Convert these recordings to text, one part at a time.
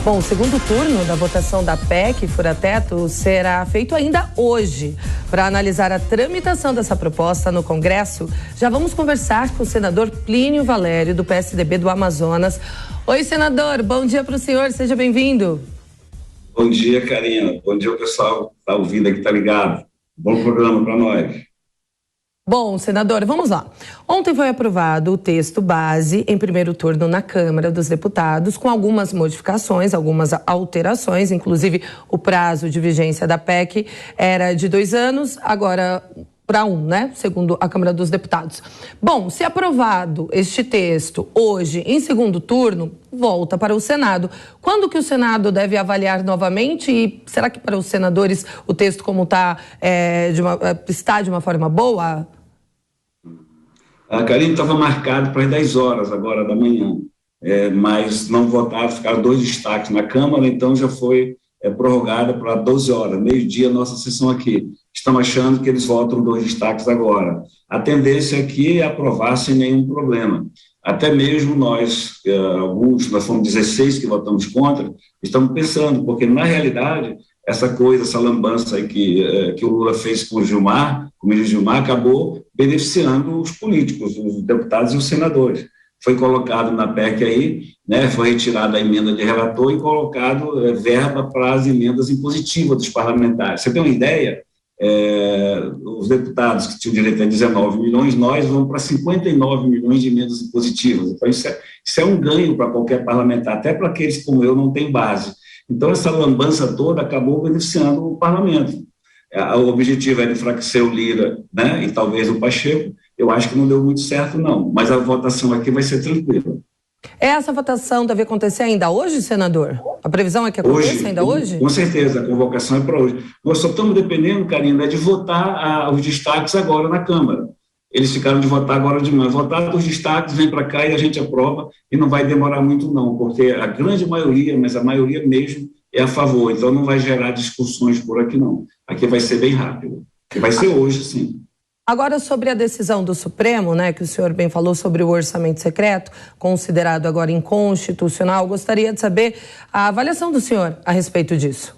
Bom, o segundo turno da votação da PEC Fura-Teto será feito ainda hoje. Para analisar a tramitação dessa proposta no Congresso, já vamos conversar com o senador Plínio Valério, do PSDB do Amazonas. Oi, senador, bom dia para o senhor, seja bem-vindo. Bom dia, Karina. Bom dia, o pessoal que está ouvindo aqui, está ligado. Bom programa para nós. Bom, senador, vamos lá. Ontem foi aprovado o texto base em primeiro turno na Câmara dos Deputados, com algumas modificações, algumas alterações, inclusive o prazo de vigência da PEC era de 2 anos, agora para 1, né? Segundo a Câmara dos Deputados. Bom, se aprovado este texto hoje em segundo turno, volta para o Senado. Quando que o Senado deve avaliar novamente? E será que para os senadores o texto como está de uma forma boa? A Karine estava marcado para as 10 horas agora da manhã, mas não votaram, ficaram 2 destaques na Câmara, então já foi prorrogada para 12 horas, meio-dia, nossa sessão aqui. Estamos achando que eles votam 2 destaques agora. A tendência aqui é aprovar sem nenhum problema. Até mesmo nós fomos 16 que votamos contra, estamos pensando, porque na realidade essa lambança aí que o Lula fez com o ministro Gilmar, acabou beneficiando os políticos, os deputados e os senadores. Foi colocado na PEC aí, né, foi retirada a emenda de relator e colocado verba para as emendas impositivas dos parlamentares. Você tem uma ideia? Os deputados que tinham direito a 19 milhões, nós vamos para 59 milhões de emendas impositivas. Então, isso é um ganho para qualquer parlamentar, até para aqueles como eu não têm base. Então, essa lambança toda acabou beneficiando o parlamento. O objetivo era enfraquecer o Lira, né, e talvez o Pacheco. Eu acho que não deu muito certo, não. Mas a votação aqui vai ser tranquila. Essa votação deve acontecer ainda hoje, senador? A previsão é que aconteça ainda hoje? Com certeza, a convocação é para hoje. Nós só estamos dependendo, Karina, de votar os destaques agora na Câmara. Eles ficaram de votar agora de manhã. Votar os destaques, vem para cá e a gente aprova, e não vai demorar muito não, porque a grande maioria, mas a maioria mesmo, é a favor. Então não vai gerar discussões por aqui não. Aqui vai ser bem rápido. E vai ser hoje, sim. Agora, sobre a decisão do Supremo, né, que o senhor bem falou sobre o orçamento secreto, considerado agora inconstitucional, gostaria de saber a avaliação do senhor a respeito disso.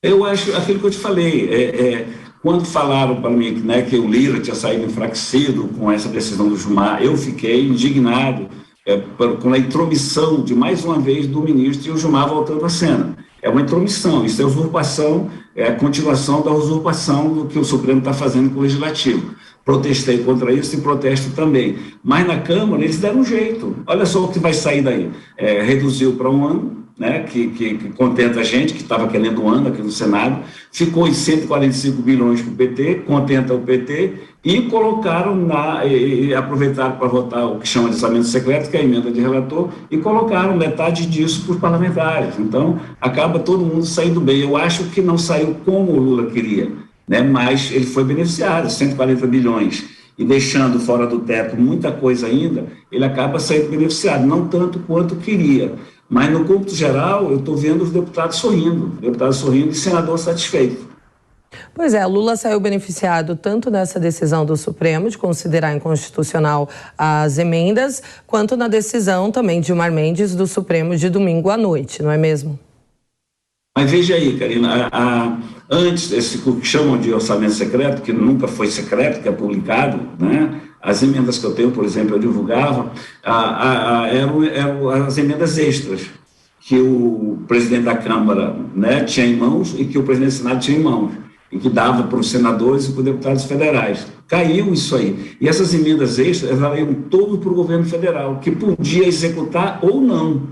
Eu acho aquilo que eu te falei, quando falaram para mim, né, que o Lira tinha saído enfraquecido com essa decisão do Gilmar, eu fiquei indignado com a intromissão de, mais uma vez, do ministro e o Gilmar voltando à cena. É uma intromissão, isso é usurpação, é a continuação da usurpação do que o Supremo está fazendo com o Legislativo. Protestei contra isso e protesto também. Mas na Câmara eles deram um jeito. Olha só o que vai sair daí. Reduziu para 1 ano, né, que contenta a gente, que estava querendo 1 ano aqui no Senado, ficou em 145 bilhões para o PT, contenta o PT, e colocaram e aproveitaram para votar o que chama de orçamento secreto, que é a emenda de relator, e colocaram metade disso para os parlamentares. Então, acaba todo mundo saindo bem. Eu acho que não saiu como o Lula queria, né, mas ele foi beneficiado, 140 bilhões, e deixando fora do teto muita coisa ainda, ele acaba saindo beneficiado, não tanto quanto queria. Mas, no cômputo geral, eu estou vendo os deputados sorrindo e o senador satisfeito. Pois é, Lula saiu beneficiado tanto nessa decisão do Supremo de considerar inconstitucional as emendas, quanto na decisão também de Gilmar Mendes do Supremo de domingo à noite, não é mesmo? Mas veja aí, Karina, antes, esse que chamam de orçamento secreto, que nunca foi secreto, que é publicado, né? As emendas que eu tenho, por exemplo, eu divulgava, eram as emendas extras, que o presidente da Câmara, né, tinha em mãos e que o presidente do Senado tinha em mãos, e que dava para os senadores e para os deputados federais. Caiu isso aí. E essas emendas extras, elas iam todo para o governo federal, que podia executar ou não.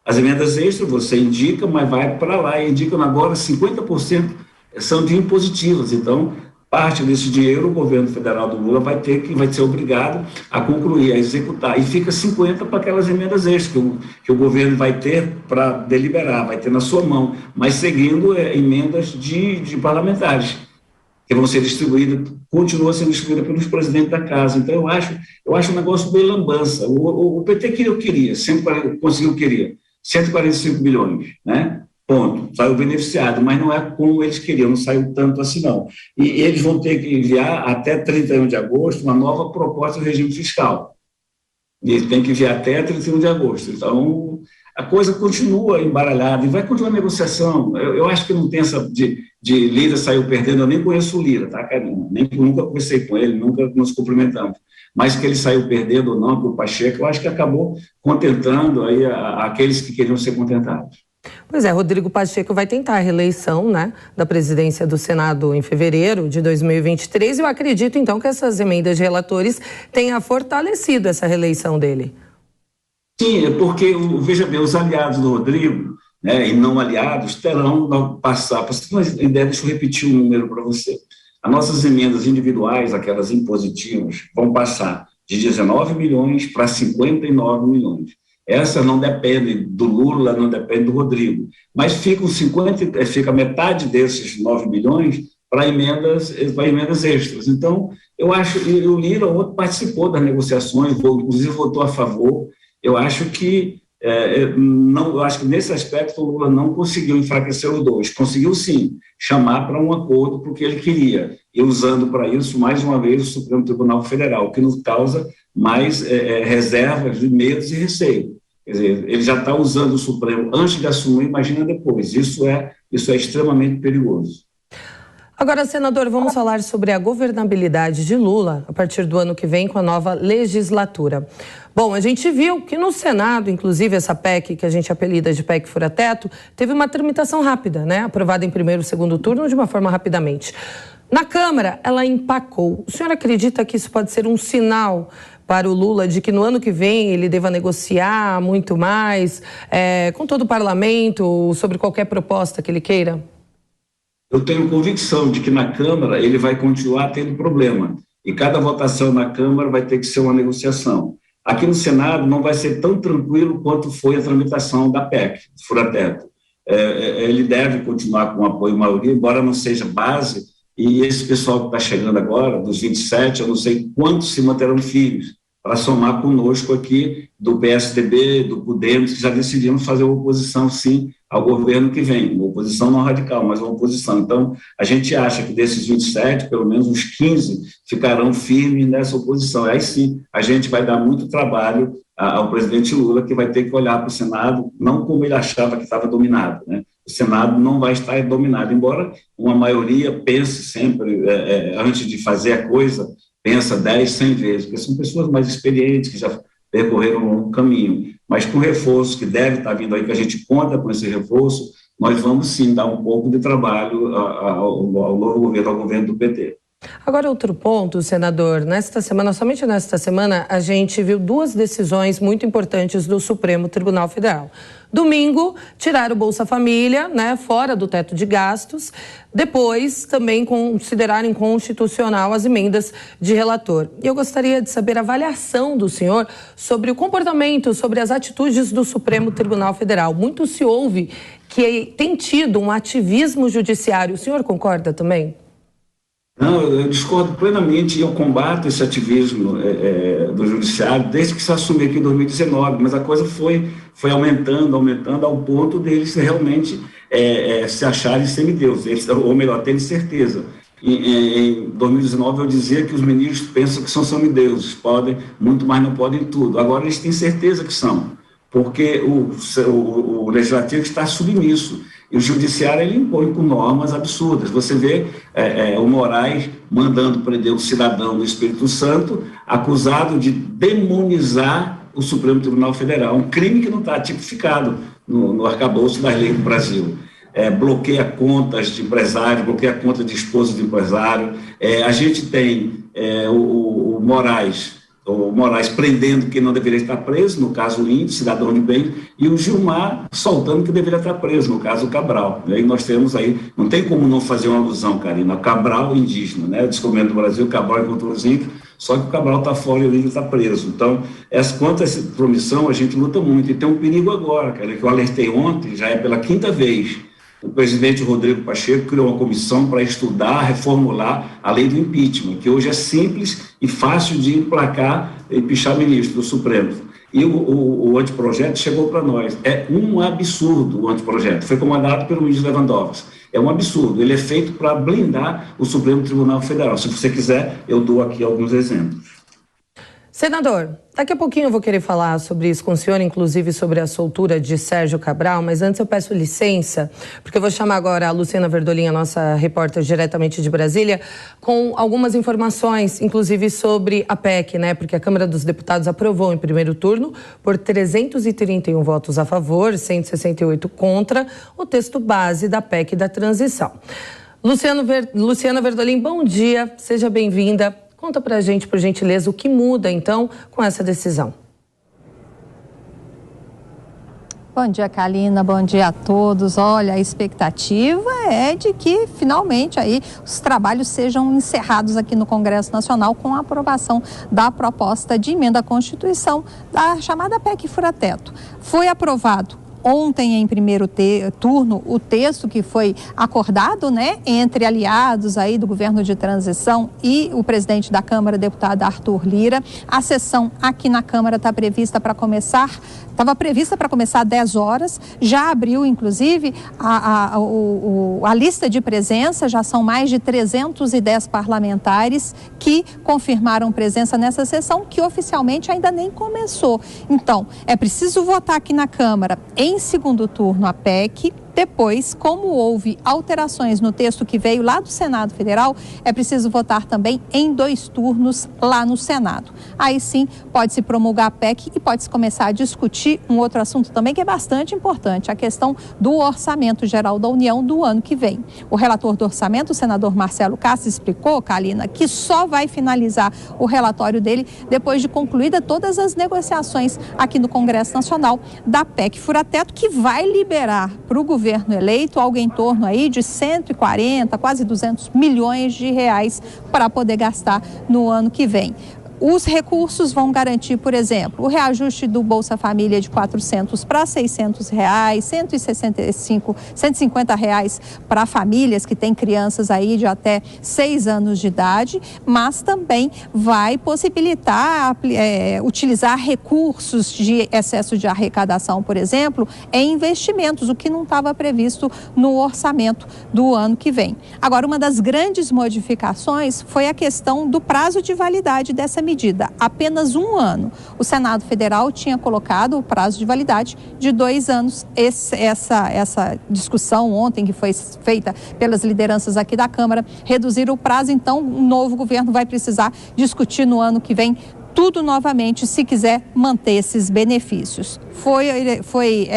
As emendas extras você indica, mas vai para lá, e indicam agora 50% são de impositivas. Então, parte desse dinheiro o governo federal do Lula vai ser obrigado a concluir, a executar, e fica 50% para aquelas emendas extras que o governo vai ter para deliberar, vai ter na sua mão, mas seguindo emendas de parlamentares, que vão ser distribuídas, continua sendo distribuída pelos presidentes da casa. Então, eu acho um negócio bem lambança. O PT queria, sempre conseguiu o que queria, 145 bilhões, né? Ponto, saiu beneficiado, mas não é como eles queriam, não saiu tanto assim não. E eles vão ter que enviar até 31 de agosto uma nova proposta do regime fiscal. E eles têm que enviar até 31 de agosto. Então, a coisa continua embaralhada e vai continuar a negociação. Eu acho que não tem essa de Lira saiu perdendo, eu nem conheço o Lira, tá, Karina? Nunca conversei com ele, nunca nos cumprimentamos. Mas que ele saiu perdendo ou não para o Pacheco, eu acho que acabou contentando aí aqueles que queriam ser contentados. Pois é, Rodrigo Pacheco vai tentar a reeleição, né, da presidência do Senado em fevereiro de 2023. Eu acredito, então, que essas emendas de relatores tenham fortalecido essa reeleição dele. Sim, é porque, veja bem, os aliados do Rodrigo, né, e não aliados, terão passar. Para você ter uma ideia, deixa eu repetir um número para você. As nossas emendas individuais, aquelas impositivas, vão passar de 19 milhões para 59 milhões. Essa não depende do Lula, não depende do Rodrigo, mas fica metade desses 9 milhões para emendas extras. Então, eu acho que o Lira participou das negociações, inclusive votou a favor. Eu acho que nesse aspecto o Lula não conseguiu enfraquecer os dois, conseguiu sim chamar para um acordo porque ele queria, e usando para isso, mais uma vez, o Supremo Tribunal Federal, que nos causa mais reservas, de medos e receio. Quer dizer, ele já está usando o Supremo antes de assumir, imagina depois. Isso é extremamente perigoso. Agora, senador, vamos falar sobre a governabilidade de Lula a partir do ano que vem com a nova legislatura. Bom, a gente viu que no Senado, inclusive essa PEC, que a gente apelida de PEC Fura-Teto, teve uma tramitação rápida, né? Aprovada em primeiro e segundo turno de uma forma rapidamente. Na Câmara, ela empacou. O senhor acredita que isso pode ser um sinal para o Lula de que no ano que vem ele deva negociar muito mais com todo o parlamento sobre qualquer proposta que ele queira? Eu tenho convicção de que na Câmara ele vai continuar tendo problema e cada votação na Câmara vai ter que ser uma negociação. Aqui no Senado não vai ser tão tranquilo quanto foi a tramitação da PEC, Fura-Teto. Ele deve continuar com apoio maioria, embora não seja base, e esse pessoal que está chegando agora, dos 27, eu não sei quantos se manterão firmes, para somar conosco aqui do PSDB, do Podemos, que já decidiram fazer uma oposição, sim, ao governo que vem. Uma oposição não radical, mas uma oposição. Então, a gente acha que desses 27, pelo menos uns 15 ficarão firmes nessa oposição. Aí sim, a gente vai dar muito trabalho ao presidente Lula, que vai ter que olhar para o Senado, não como ele achava que estava dominado, né? O Senado não vai estar dominado, embora uma maioria pense sempre, antes de fazer a coisa, pensa 10, 100 vezes, porque são pessoas mais experientes, que já percorreram um longo caminho, mas com reforço que deve estar vindo aí, que a gente conta com esse reforço, nós vamos sim dar um pouco de trabalho ao novo governo, ao governo do PT. Agora, outro ponto, senador, somente nesta semana, a gente viu duas decisões muito importantes do Supremo Tribunal Federal. Domingo, tirar o Bolsa Família, né, fora do teto de gastos. Depois, também considerar inconstitucional as emendas de relator. E eu gostaria de saber a avaliação do senhor sobre o comportamento, sobre as atitudes do Supremo Tribunal Federal. Muito se ouve que tem tido um ativismo judiciário. O senhor concorda também? Não, eu discordo plenamente e eu combato esse ativismo do judiciário desde que se assumiu aqui em 2019, mas a coisa foi aumentando ao ponto deles realmente se acharem semideuses, ou melhor, terem certeza. Em 2019 eu dizia que os ministros pensam que são semideuses, podem muito, mas não podem tudo. Agora eles têm certeza que são, porque o legislativo está submisso. E o judiciário ele impõe com normas absurdas. Você vê o Moraes mandando prender um cidadão do Espírito Santo acusado de demonizar o Supremo Tribunal Federal, um crime que não está tipificado no arcabouço das leis do Brasil. Bloqueia contas de empresário, bloqueia conta de esposa de empresário. A gente tem o Moraes prendendo quem não deveria estar preso, no caso o Índio, cidadão de bem, e o Gilmar soltando que deveria estar preso, no caso o Cabral. E aí nós temos aí, não tem como não fazer uma alusão, Karina, Cabral indígena, né? O descobrimento do Brasil, Cabral encontrou os índios, só que o Cabral está fora e o índio está preso. Então, quanto a essa promissão, a gente luta muito. E tem um perigo agora, cara, que eu alertei ontem, já é pela 5ª vez. O presidente Rodrigo Pacheco criou uma comissão para estudar, reformular a lei do impeachment, que hoje é simples e fácil de emplacar e pichar ministro do Supremo. E o anteprojeto chegou para nós. É um absurdo o anteprojeto. Foi comandado pelo ministro Lewandowski. É um absurdo. Ele é feito para blindar o Supremo Tribunal Federal. Se você quiser, eu dou aqui alguns exemplos. Senador, daqui a pouquinho eu vou querer falar sobre isso com o senhor, inclusive sobre a soltura de Sérgio Cabral, mas antes eu peço licença, porque eu vou chamar agora a Luciana Verdolin, a nossa repórter diretamente de Brasília, com algumas informações, inclusive sobre a PEC, né? Porque a Câmara dos Deputados aprovou em primeiro turno, por 331 votos a favor, 168 contra, o texto base da PEC da transição. Luciana Verdolin, bom dia, seja bem-vinda. Conta pra gente, por gentileza, o que muda, então, com essa decisão. Bom dia, Kalina. Bom dia a todos. Olha, a expectativa é de que, finalmente, aí os trabalhos sejam encerrados aqui no Congresso Nacional com a aprovação da proposta de emenda à Constituição, da chamada PEC Fura-Teto. Foi aprovado ontem, em primeiro turno, o texto que foi acordado, né, entre aliados aí do governo de transição e o presidente da Câmara, deputado Arthur Lira. A sessão aqui na Câmara estava prevista para começar às 10 horas, já abriu, inclusive, a lista de presença, já são mais de 310 parlamentares que confirmaram presença nessa sessão, que oficialmente ainda nem começou. Então, é preciso votar aqui na Câmara em segundo turno a PEC. Depois, como houve alterações no texto que veio lá do Senado Federal, é preciso votar também em 2 turnos lá no Senado. Aí sim, pode-se promulgar a PEC e pode-se começar a discutir um outro assunto também que é bastante importante, a questão do Orçamento Geral da União do ano que vem. O relator do orçamento, o senador Marcelo Castro, explicou, Kalina, que só vai finalizar o relatório dele depois de concluída todas as negociações aqui no Congresso Nacional da PEC Fura-Teto, que vai liberar para o governo eleito algo em torno aí de 140, quase 200 milhões de reais para poder gastar no ano que vem. Os recursos vão garantir, por exemplo, o reajuste do Bolsa Família de R$400 para R$600, R$150 para famílias que têm crianças aí de até 6 anos de idade, mas também vai possibilitar utilizar recursos de excesso de arrecadação, por exemplo, em investimentos, o que não estava previsto no orçamento do ano que vem. Agora, uma das grandes modificações foi a questão do prazo de validade dessa medida, apenas 1 ano. O Senado Federal tinha colocado o prazo de validade de 2 anos. Essa discussão ontem, que foi feita pelas lideranças aqui da Câmara, reduzir o prazo, então o novo governo vai precisar discutir no ano que vem tudo novamente, se quiser manter esses benefícios. Foi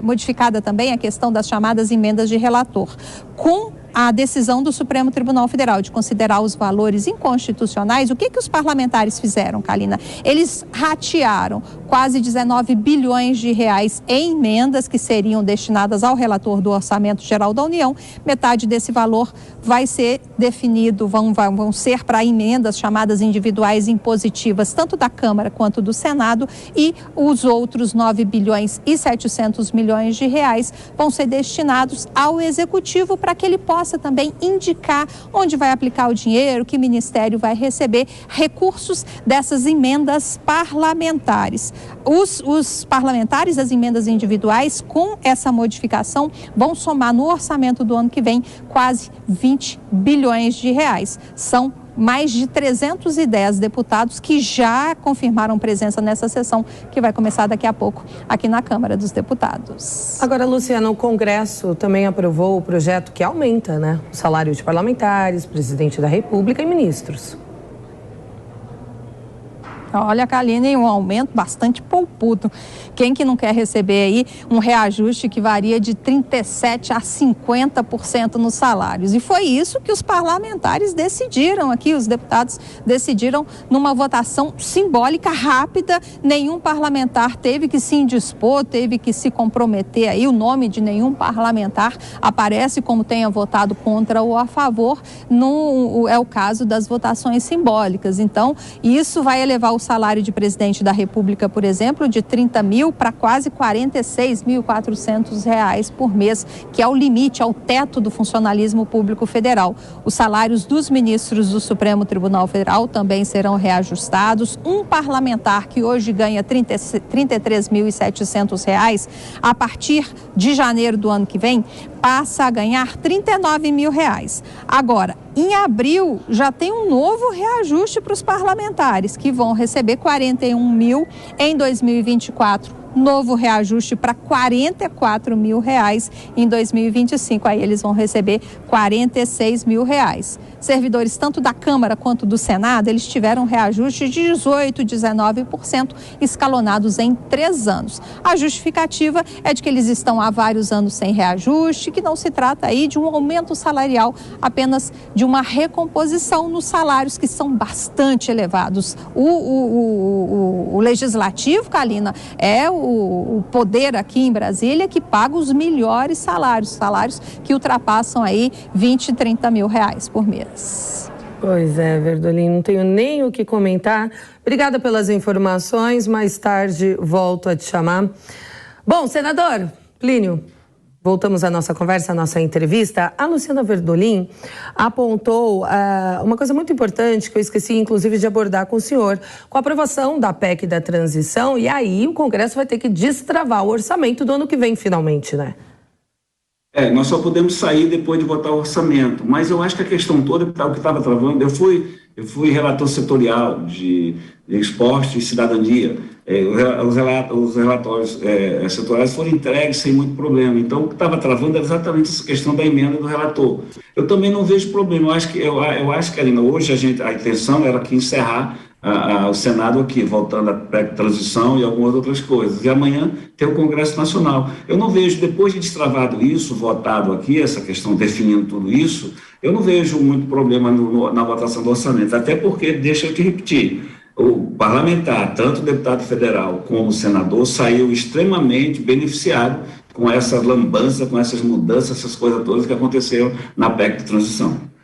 modificada também a questão das chamadas emendas de relator. Com a decisão do Supremo Tribunal Federal de considerar os valores inconstitucionais, o que os parlamentares fizeram, Kalina? Eles ratearam quase 19 bilhões de reais em emendas que seriam destinadas ao relator do Orçamento Geral da União. Metade desse valor vai ser definido, vão ser para emendas chamadas individuais impositivas, tanto da Câmara quanto do Senado, e os outros 9 bilhões e 700 milhões de reais vão ser destinados ao Executivo para que ele possa também indicar onde vai aplicar o dinheiro, que ministério vai receber recursos dessas emendas parlamentares. Os parlamentares das emendas individuais, com essa modificação, vão somar no orçamento do ano que vem quase 20 bilhões de reais. São mais de 310 deputados que já confirmaram presença nessa sessão, que vai começar daqui a pouco aqui na Câmara dos Deputados. Agora, Luciana, o Congresso também aprovou o projeto que aumenta, né, o salário de parlamentares, presidente da República e ministros. Olha, Kalina, um aumento bastante poupudo. Quem que não quer receber aí um reajuste que varia de 37% a 50% nos salários? E foi isso que os parlamentares decidiram aqui, os deputados decidiram numa votação simbólica, rápida. Nenhum parlamentar teve que se indispor, teve que se comprometer aí. O nome de nenhum parlamentar aparece como tenha votado contra ou a favor. É o caso das votações simbólicas. Então, isso vai elevar o salário de presidente da República, por exemplo, de 30 mil para quase 46.400 reais por mês, que é o limite, é o teto do funcionalismo público federal. Os salários dos ministros do Supremo Tribunal Federal também serão reajustados. Um parlamentar que hoje ganha 33.700 reais, a partir de janeiro do ano que vem, passa a ganhar 39 mil reais. Agora, Em abril, já tem um novo reajuste para os parlamentares, que vão receber 41 mil em 2024. Novo reajuste para 44 mil reais em 2025. Aí eles vão receber 46 mil reais. Servidores tanto da Câmara quanto do Senado, eles tiveram reajuste de 18%, 19%, escalonados em 3 anos. A justificativa é de que eles estão há vários anos sem reajuste, que não se trata aí de um aumento salarial, apenas de uma recomposição nos salários que são bastante elevados. O Legislativo, Kalina, é o poder aqui em Brasília que paga os melhores salários que ultrapassam aí 20, 30 mil reais por mês. Pois é, Verdolim, não tenho nem o que comentar. Obrigada pelas informações, mais tarde volto a te chamar. Bom, senador Plínio, voltamos à nossa conversa, à nossa entrevista. A Luciana Verdolim apontou uma coisa muito importante que eu esqueci, inclusive, de abordar com o senhor. Com a aprovação da PEC da transição, e aí o Congresso vai ter que destravar o orçamento do ano que vem, finalmente, né? Nós só podemos sair depois de votar o orçamento, mas eu acho que a questão toda, o que estava travando, eu fui relator setorial de esporte e cidadania. Os relatórios setoriais foram entregues sem muito problema. Então, o que estava travando era exatamente essa questão da emenda do relator. Eu também não vejo problema. Eu acho que, Karina, hoje a intenção era aqui encerrar o Senado aqui, voltando à pré-transição e algumas outras coisas. E amanhã tem o Congresso Nacional. Eu não vejo, depois de destravado isso, votado aqui, essa questão definindo tudo isso, eu não vejo muito problema na votação do orçamento. Até porque, deixa eu te repetir, o parlamentar, tanto o deputado federal como o senador, saiu extremamente beneficiado com essa lambança, com essas mudanças, essas coisas todas que aconteceram na PEC de transição.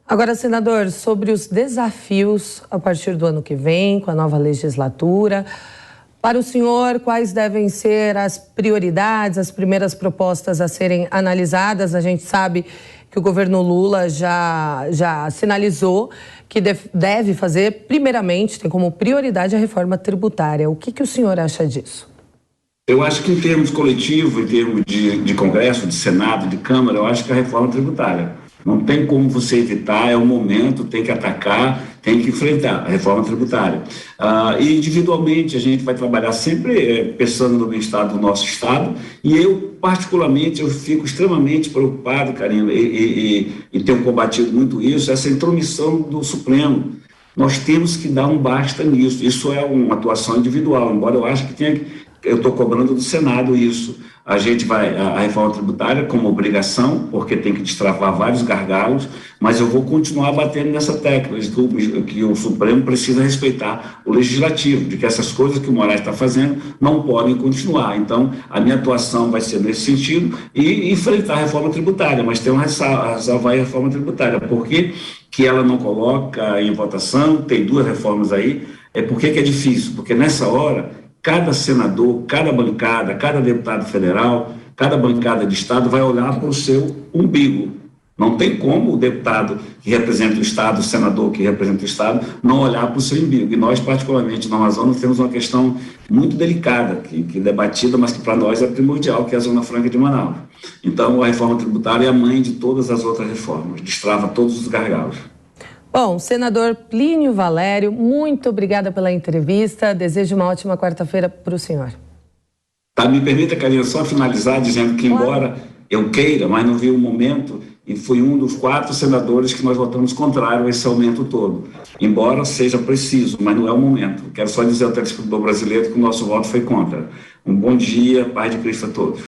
Agora, senador, sobre os desafios a partir do ano que vem, com a nova legislatura, para o senhor, quais devem ser as prioridades, as primeiras propostas a serem analisadas? A gente sabe que o governo Lula já sinalizou que deve fazer, primeiramente, tem como prioridade a reforma tributária. O que o senhor acha disso? Eu acho que em termos coletivos, em termos de Congresso, de Senado, de Câmara, eu acho que a reforma tributária. Não tem como você evitar, é o momento, tem que atacar, tem que enfrentar a reforma tributária. E individualmente a gente vai trabalhar sempre pensando no bem-estar do nosso Estado, e eu, particularmente, eu fico extremamente preocupado, Karina, e tenho combatido muito isso, essa intromissão do Supremo. Nós temos que dar um basta nisso. Isso é uma atuação individual, embora eu acho que eu estou cobrando do Senado isso. A gente vai, a reforma tributária como obrigação, porque tem que destravar vários gargalos, mas eu vou continuar batendo nessa tecla de que o Supremo precisa respeitar o Legislativo, de que essas coisas que o Moraes está fazendo não podem continuar. Então, a minha atuação vai ser nesse sentido e enfrentar a reforma tributária, mas tem uma ressalva aí a reforma tributária. Por que ela não coloca em votação? Tem 2 reformas aí. Por que é difícil? Porque nessa hora cada senador, cada bancada, cada deputado federal, cada bancada de Estado vai olhar para o seu umbigo. Não tem como o deputado que representa o Estado, o senador que representa o Estado, não olhar para o seu umbigo. E nós, particularmente, na Amazonas, temos uma questão muito delicada, que é debatida, mas que para nós é primordial, que é a Zona Franca de Manaus. Então, a reforma tributária é a mãe de todas as outras reformas, destrava todos os gargalos. Bom, senador Plínio Valério, muito obrigada pela entrevista. Desejo uma ótima quarta-feira para o senhor. Me permita, Karina, só finalizar dizendo que, embora eu queira, mas não vi o momento, e fui um dos 4 senadores que nós votamos contrário a esse aumento todo. Embora seja preciso, mas não é o momento. Quero só dizer ao telespectador brasileiro que o nosso voto foi contra. Um bom dia, paz de Cristo a todos.